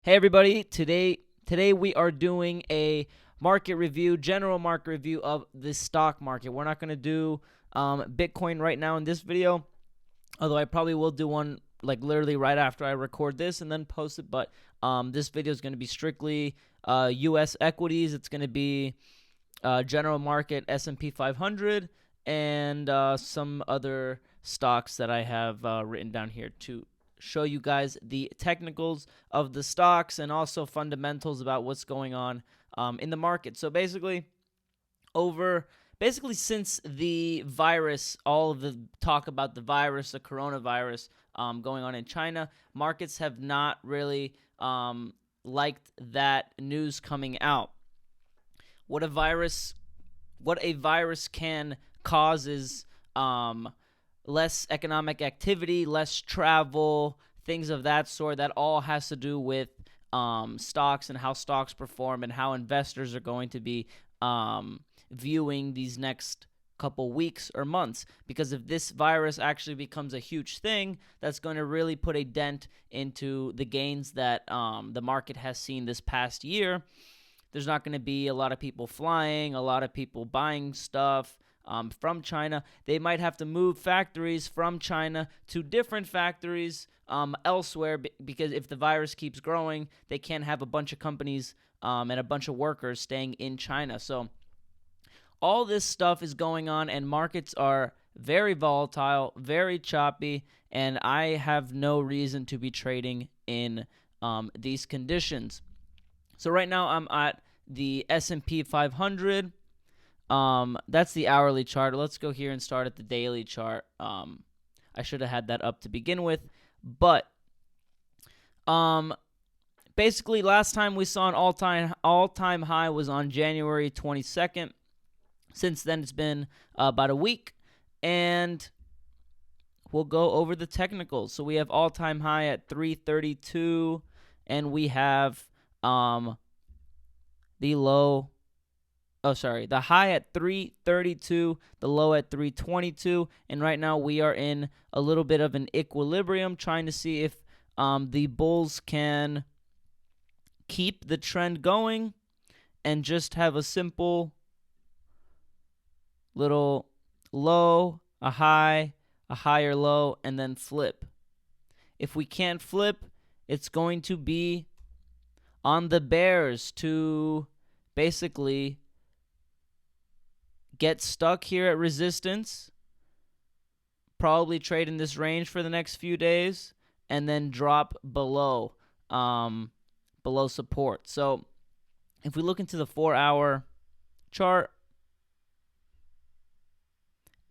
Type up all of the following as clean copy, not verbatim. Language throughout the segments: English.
Hey everybody, today we are doing a market review, general market review of the stock market. We're not going to do Bitcoin right now in this video, although I probably will do one like literally right after I record this and then post it, but this video is going to be strictly US equities. It's going to be general market S&P 500 and some other stocks that I have written down here to show you guys the technicals of the stocks and also fundamentals about what's going on in the market. So basically, since the virus, all of the talk about the virus, the coronavirus going on in China, markets have not really liked that news coming out. What a virus can cause is less economic activity, less travel, things of that sort. That all has to do with stocks and how stocks perform and how investors are going to be viewing these next couple weeks or months. Because if this virus actually becomes a huge thing, that's going to really put a dent into the gains that the market has seen this past year. There's not going to be a lot of people flying, a lot of people buying stuff from China. They might have to move factories from China to different factories elsewhere because if the virus keeps growing, they can't have a bunch of companies and a bunch of workers staying in China. So all this stuff is going on, and markets are very volatile, very choppy, and I have no reason to be trading in these conditions. So right now I'm at the S&P 500. That's the hourly chart. Let's go here and start at the daily chart. I should have had that up to begin with, but basically last time we saw an all-time high was on January 22nd. Since then it's been about a week, and we'll go over the technicals. So we have all-time high at 332, and we have the high at 332, the low at 322, and right now we are in a little bit of an equilibrium, trying to see if the bulls can keep the trend going and just have a simple little low, a high, a higher low, and then flip. If we can't flip, it's going to be on the bears to basically get stuck here at resistance, probably trade in this range for the next few days, and then drop below support. So if we look into the 4-hour chart,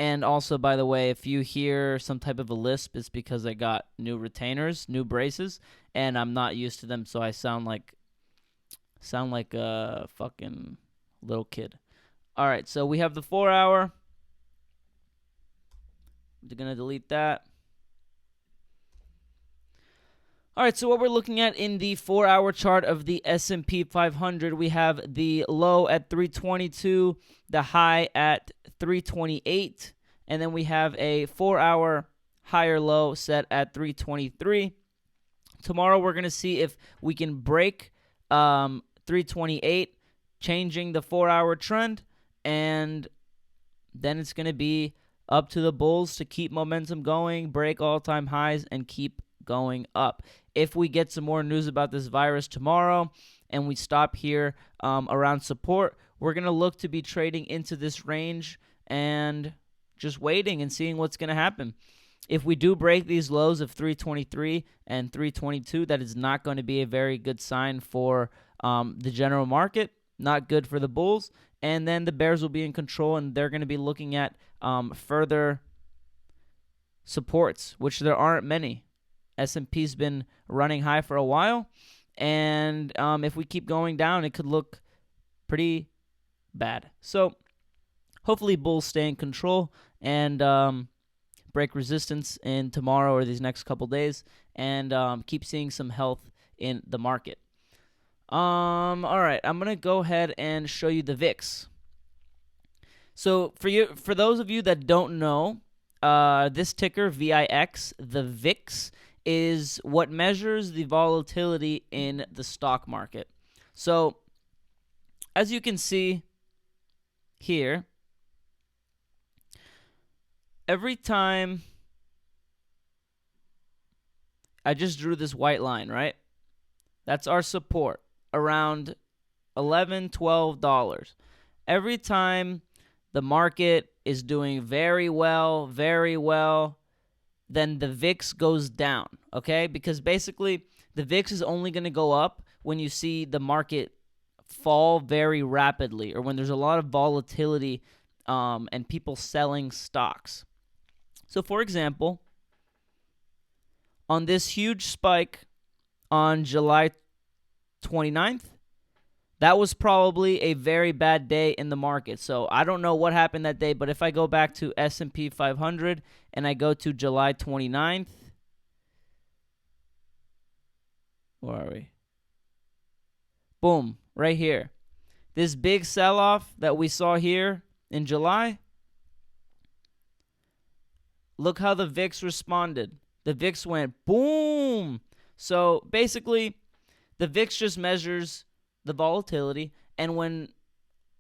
and also, by the way, if you hear some type of a lisp, it's because I got new retainers, new braces, and I'm not used to them, so I sound like a fucking little kid. All right, so we have the 4-hour. We're going to delete that. All right, so what we're looking at in the 4-hour chart of the S&P 500, we have the low at 322, the high at 328, and then we have a 4-hour higher low set at 323. Tomorrow we're going to see if we can break 328, changing the 4-hour trend, and then it's going to be up to the bulls to keep momentum going, break all-time highs, and keep going up. If we get some more news about this virus tomorrow and we stop here around support, we're going to look to be trading into this range and just waiting and seeing what's going to happen. If we do break these lows of 323 and 322, that is not going to be a very good sign for the general market, not good for the bulls, and then the bears will be in control, and they're going to be looking at further supports, which there aren't many. S&P's been running high for a while, and if we keep going down, it could look pretty bad. So hopefully bulls stay in control and break resistance in tomorrow or these next couple days, and keep seeing some health in the market. All right, I'm gonna go ahead and show you the VIX. So for those of you that don't know, this ticker VIX, the VIX is what measures the volatility in the stock market. So, as you can see here, every time I just drew this white line, right? That's our support around $11, $12. Every time the market is doing very well, then the VIX goes down, okay? Because basically the VIX is only going to go up when you see the market fall very rapidly or when there's a lot of volatility and people selling stocks. So, for example, on this huge spike on July 29th, that was probably a very bad day in the market. So I don't know what happened that day, but if I go back to S&P 500 and I go to July 29th, where are we? Boom, right here. This big sell-off that we saw here in July, look how the VIX responded. The VIX went boom. So basically, the VIX just measures the volatility, and when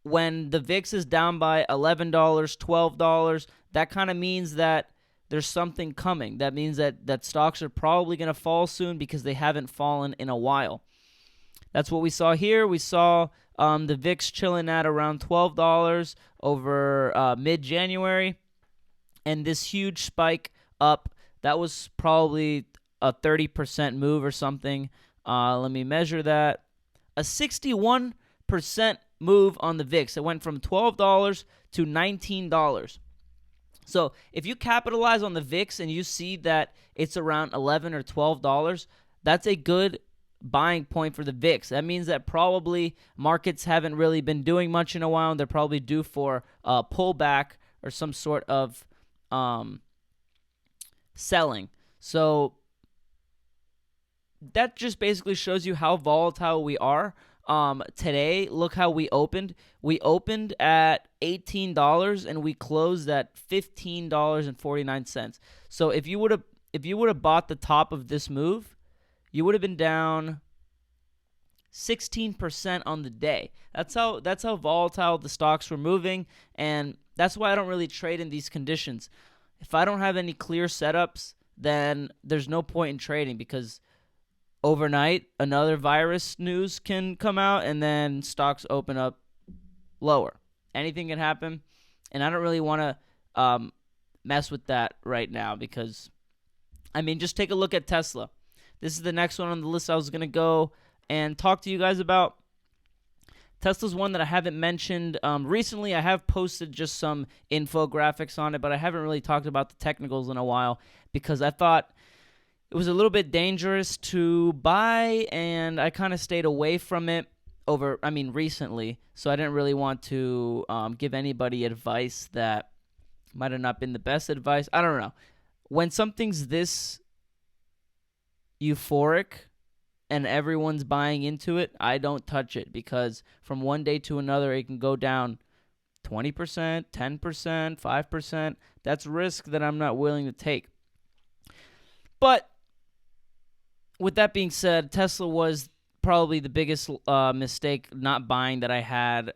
the VIX is down by $11, $12, that kind of means that there's something coming. That means that stocks are probably going to fall soon because they haven't fallen in a while. That's what we saw here. We saw the VIX chilling at around $12 over mid-January, and this huge spike up, that was probably a 30% move or something. Let me measure that. A 61% move on the VIX. It went from $12 to $19. So if you capitalize on the VIX and you see that it's around $11 or $12, that's a good buying point for the VIX. That means that probably markets haven't really been doing much in a while, and they're probably due for a pullback or some sort of selling. So that just basically shows you how volatile we are. Today, look how we opened. We opened at $18 and we closed at $15.49. So if you would have bought the top of this move, you would have been down 16% on the day. That's how volatile the stocks were moving, and that's why I don't really trade in these conditions. If I don't have any clear setups, then there's no point in trading, because overnight another virus news can come out and then stocks open up lower. Anything can happen, and I don't really want to mess with that right now, because, I mean, just take a look at Tesla. This is the next one on the list I was going to go and talk to you guys about. Tesla's one that I haven't mentioned recently. I have posted just some infographics on it, but I haven't really talked about the technicals in a while, because I thought it was a little bit dangerous to buy, and I kind of stayed away from it recently. So I didn't really want to give anybody advice that might have not been the best advice. I don't know. When something's this euphoric and everyone's buying into it, I don't touch it, because from one day to another it can go down 20%, 10%, 5%. That's risk that I'm not willing to take. But with that being said, Tesla was probably the biggest mistake not buying that I had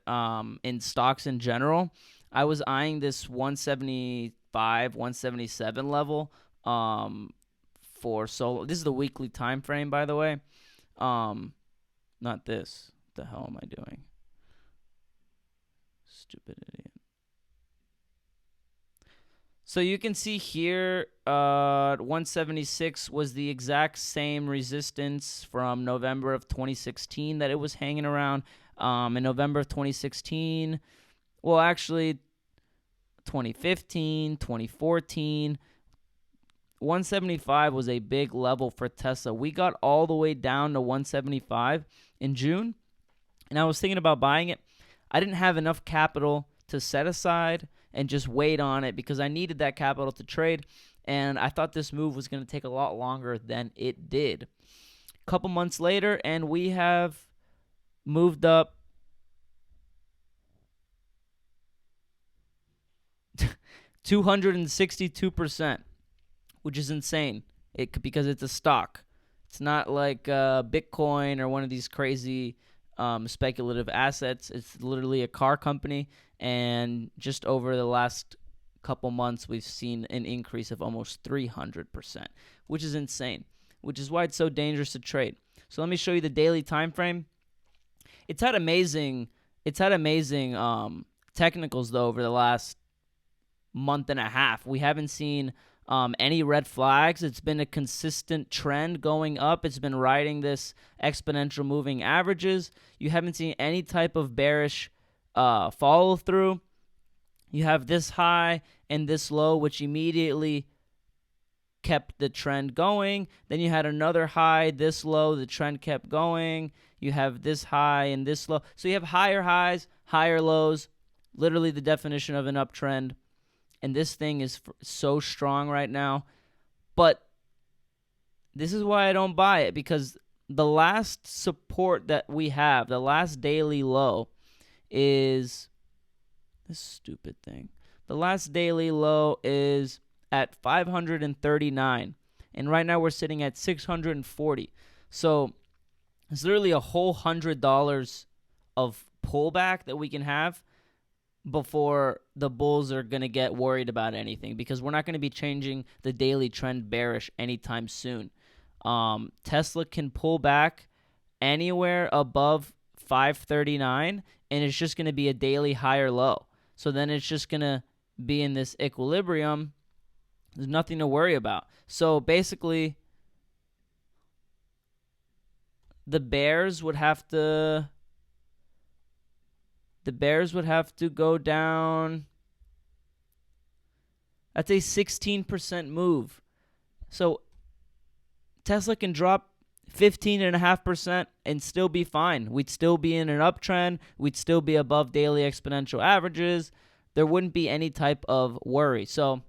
in stocks in general. I was eyeing this 175, 177 level for solo. This is the weekly time frame, by the way. Not this. What the hell am I doing? Stupid idiot. So you can see here, 176 was the exact same resistance from November of 2016 that it was hanging around. In November of 2016, well, actually, 2015, 2014, 175 was a big level for Tesla. We got all the way down to 175 in June, and I was thinking about buying it. I didn't have enough capital to set aside and just wait on it, because I needed that capital to trade, and I thought this move was going to take a lot longer than it did. A couple months later, and we have moved up 262%, which is insane. because it's a stock. It's not like Bitcoin or one of these crazy speculative assets. It's literally a car company, and just over the last couple months, we've seen an increase of almost 300%, which is insane, which is why it's so dangerous to trade. So let me show you the daily time frame. It's had amazing technicals, though, over the last month and a half. We haven't seen any red flags. It's been a consistent trend going up. It's been riding this exponential moving averages. You haven't seen any type of bearish follow through. You have this high and this low, which immediately kept the trend going. Then you had another high, this low, the trend kept going. You have this high and this low. So you have higher highs, higher lows, literally the definition of an uptrend. And this thing is so strong right now. But this is why I don't buy it, because the last support that we have, the last daily low, is this stupid thing. The last daily low is at 539. And right now we're sitting at 640. So it's literally a whole $100 of pullback that we can have before the bulls are going to get worried about anything, because we're not going to be changing the daily trend bearish anytime soon. Tesla can pull back anywhere above 539, and it's just going to be a daily higher low. So then it's just going to be in this equilibrium. There's nothing to worry about. So basically, the bears would have to go down. That's a 16% move. So Tesla can drop 15.5% and still be fine. We'd still be in an uptrend. We'd still be above daily exponential averages. There wouldn't be any type of worry. So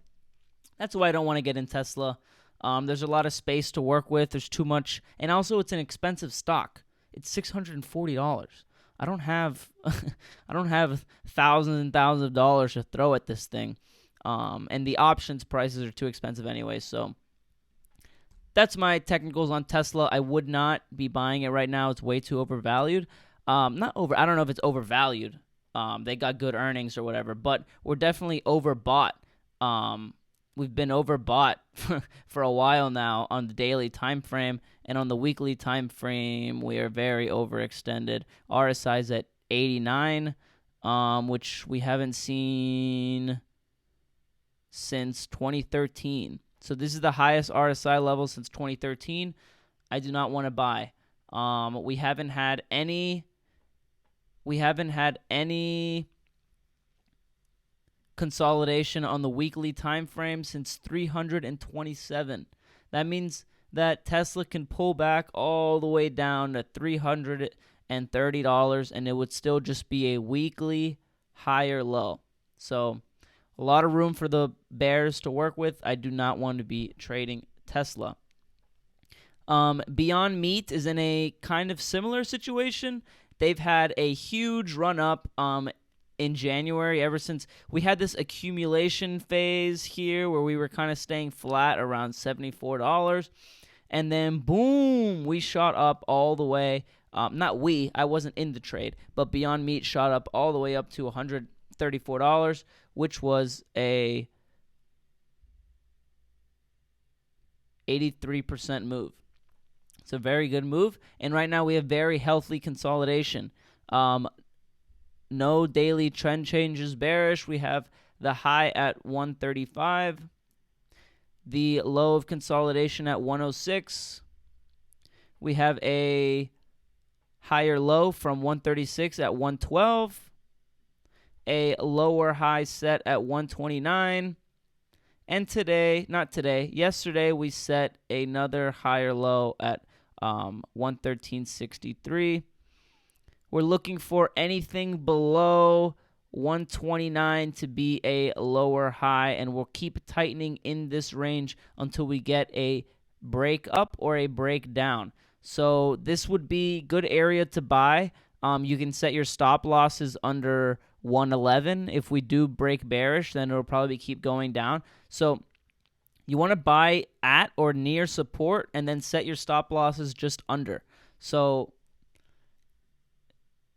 that's why I don't want to get in Tesla. There's a lot of space to work with. There's too much. And also, it's an expensive stock. It's $640. I don't have thousands and thousands of dollars to throw at this thing. And the options prices are too expensive anyway. So that's my technicals on Tesla. I would not be buying it right now. It's way too overvalued. I don't know if it's overvalued. They got good earnings or whatever, but we're definitely overbought. We've been overbought for a while now on the daily time frame, and on the weekly time frame, we are very overextended. RSI is at 89, which we haven't seen since 2013. So this is the highest RSI level since 2013. I do not want to buy. We haven't had any consolidation on the weekly time frame since 327. That means that Tesla can pull back all the way down to $330, and it would still just be a weekly higher low. So a lot of room for the bears to work with. I do not want to be trading Tesla. Beyond Meat is in a kind of similar situation. They've had a huge run up in January, ever since we had this accumulation phase here where we were kind of staying flat around $74. And then, boom, we shot up all the way. I wasn't in the trade, but Beyond Meat shot up all the way up to $134, which was a 83% move. It's a very good move. And right now we have very healthy consolidation. No daily trend changes bearish. We have the high at 135, the low of consolidation at 106. We have a higher low from 136 at 112, a lower high set at 129, and yesterday we set another higher low at 113.63. We're looking for anything below 129 to be a lower high, and we'll keep tightening in this range until we get a break up or a break down. So this would be good area to buy. You can set your stop losses under 111. If we do break bearish, then it'll probably keep going down. So You want to buy at or near support and then set your stop losses just under. So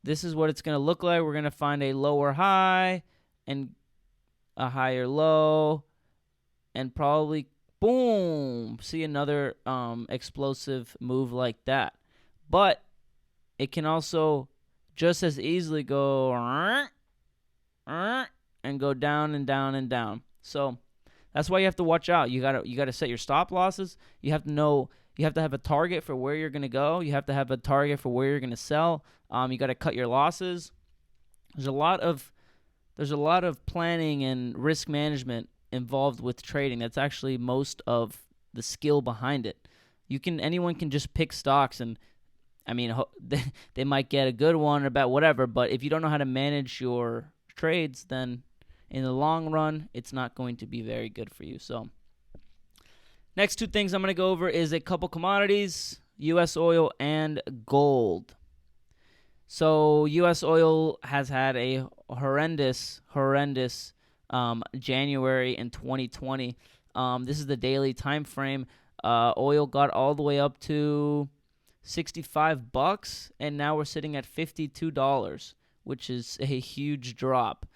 this is what it's going to look like. We're going to find a lower high and a higher low and probably, boom, see another explosive move like that. But it can also just as easily go and go down and down and down. So that's why you have to watch out. You gotta set your stop losses. You have to know. You have to have a target for where you're gonna go. You have to have a target for where you're gonna sell. You got to cut your losses. There's a lot of planning and risk management involved with trading. That's actually most of the skill behind it. Anyone can just pick stocks, and I mean they might get a good one or bad, whatever. But if you don't know how to manage your trades, then in the long run, it's not going to be very good for you. So next two things I'm going to go over is a couple commodities, US oil and gold. So US oil has had a horrendous January in 2020. This is the daily time frame. Oil got all the way up to $65, and now we're sitting at $52, which is a huge drop.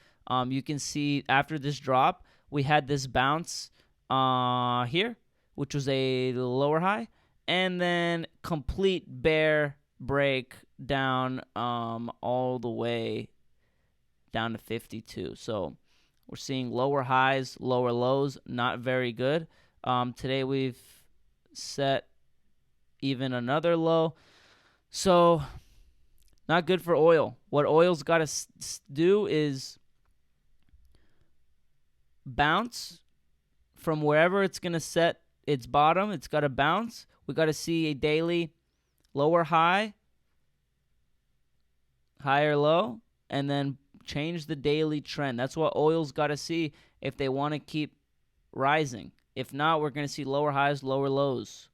You can see after this drop, we had this bounce here, which was a lower high, and then complete bear break down all the way down to 52. So we're seeing lower highs, lower lows, not very good. Today we've set even another low. So not good for oil. What oil's got to do is bounce from wherever it's going to set its bottom. It's got to bounce. We got to see a daily lower high, higher low, and then change the daily trend. That's what oil's got to see if they want to keep rising. If not, we're going to see lower highs, lower lows.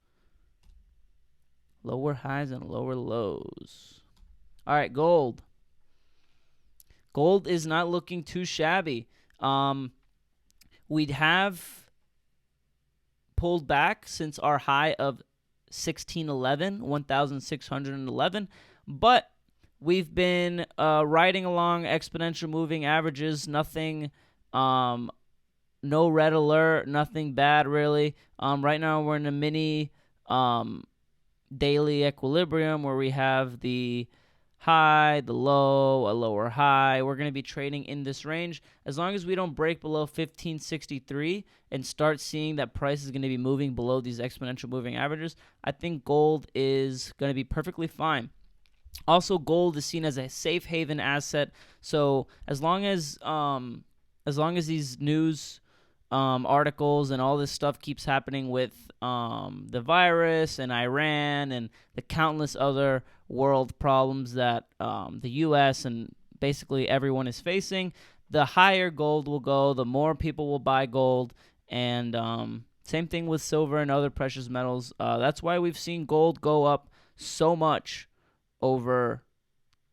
Lower highs and lower lows. All right, gold. Gold is not looking too shabby. We'd have pulled back since our high of 1,611, but we've been riding along exponential moving averages. Nothing, no red alert, nothing bad really. Right now we're in a mini daily equilibrium where we have the high, the low, a lower high. We're going to be trading in this range. As long as we don't break below 1563 and start seeing that price is going to be moving below these exponential moving averages, I think gold is going to be perfectly fine. Also, gold is seen as a safe haven asset. So as long as these news articles and all this stuff keeps happening with the virus and Iran and the countless other world problems that the U.S. and basically everyone is facing, the higher gold will go, the more people will buy gold, and same thing with silver and other precious metals. That's why we've seen gold go up so much over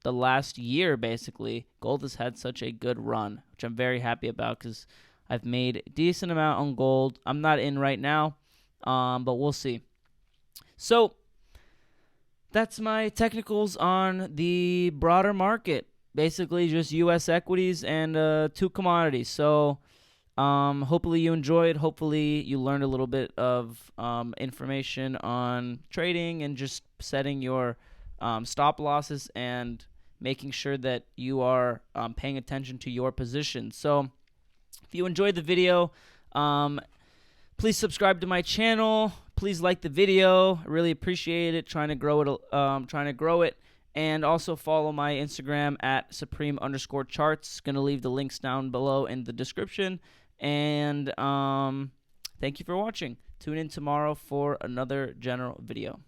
the last year, basically. Gold has had such a good run, which I'm very happy about because I've made a decent amount on gold. I'm not in right now, but we'll see. So that's my technicals on the broader market. Basically just U.S. equities and two commodities. So hopefully you enjoyed. Hopefully you learned a little bit of information on trading and just setting your stop losses and making sure that you are paying attention to your position. So if you enjoyed the video, please subscribe to my channel. Please like the video. I really appreciate it. Trying to grow it. And also follow my Instagram at Supreme_charts. Gonna leave the links down below in the description. And thank you for watching. Tune in tomorrow for another general video.